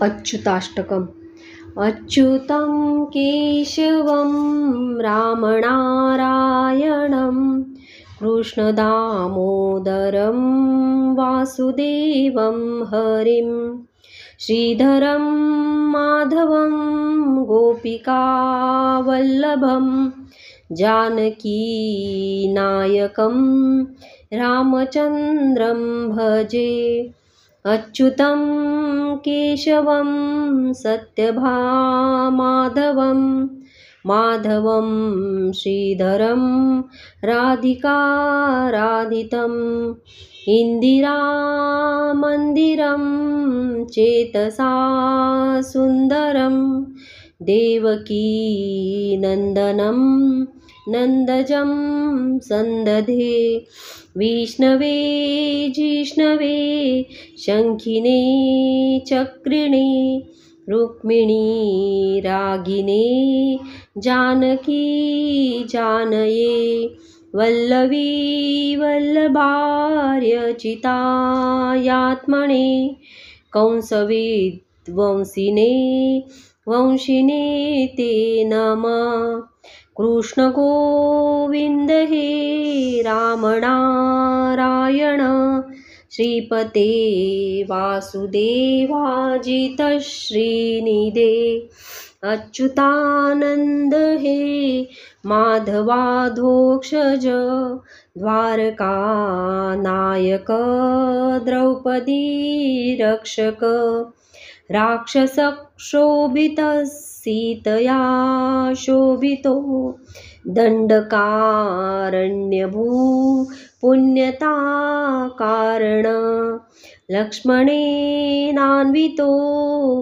अच्युताष्टकम्। अच्युतं केशवं रामनारायणं कृष्णदामोदरं वासुदेवं हरिं श्रीधरं माधवं गोपिकावल्लभं जानकीनायकं रामचन्द्रं भजे। अच्युतं केशवं सत्यभामाधवं माधवं श्रीधरं राधिकाराधितम् इन्दिरामन्दिरं चेतसा सुन्दरं देवकीनन्दनं नन्दजं सन्दधे विष्णवे जिष्णवे शङ्खिने चक्रिणे रुक्मिणी रागिने जानकी जानये वल्लवी वल्लभार्यचितायात्मने कंसविद्वंसिने वंशिने ते नमः। कृष्ण गोविंद हे रामनारायण श्रीपते वासुदेवाजित श्रीनिधे अच्युतानंद हे माधवाधोक्षज द्वारकानायक द्रौपदी रक्षक राक्षसक्षोभितः सीतया शोभितो दण्डकारण्यभू पुण्यता कारण लक्ष्मणेनान्वितो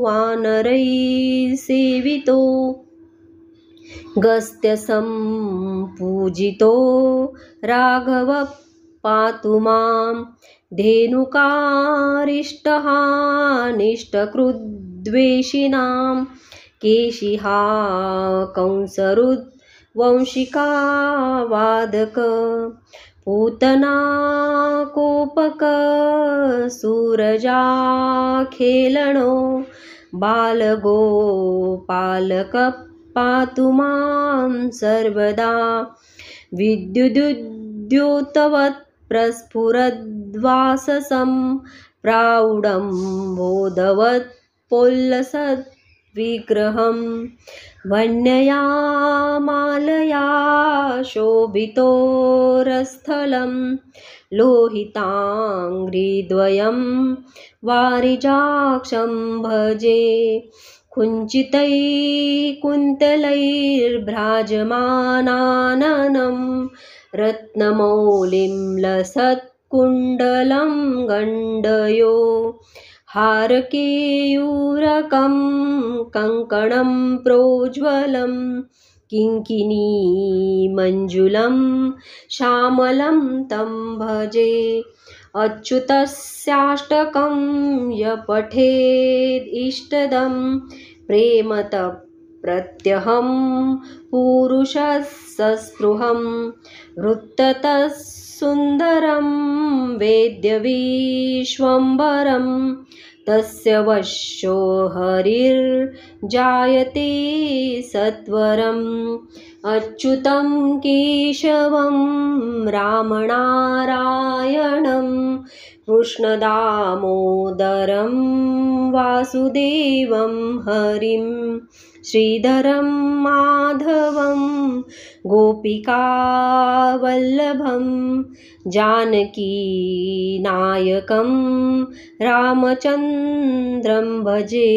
वानरैः सेवितो गस्त्यसम्पूजितो राघव पातु मां धेनुकारिष्टहानिष्टकृद्वेषिणां केशिहा कंसरुद् वंशिकावादक पूतना कोपक सूरजाखेलनो बालगोपालक पातु मां सर्वदा विद्युदुद्योतवत् प्रस्फुरद्वाससं प्रौढं बोधवत् पोल्लसद् विग्रहं वन्यया मालया शोभितोरस्थलं लोहिताङ्घ्रिद्वयं वारिजाक्षं भजे कुञ्चितैकुन्तलैर्भ्राजमानाननं रत्नमौलिं लसत्कुण्डलं गण्डयो हारकेयूरकं कङ्कणं प्रोज्वलं किङ्किणीमञ्जुलं श्यामलं तं भजे। अच्युतस्याष्टकं य पठेदिष्टदं प्रेमतः प्रत्यहं पुरुषः सस्पृहं वृत्ततः सुन्दरं वेद्यविश्वम्भरं तस्य वशो हरिर्जायते सत्वरम्। अच्युतं केशवं रामनारायणं कृष्णदामोदरं वासुदेवं हरिं श्रीधरं माधवं गोपिकावल्लभं जानकीनायकं रामचन्द्रं भजे।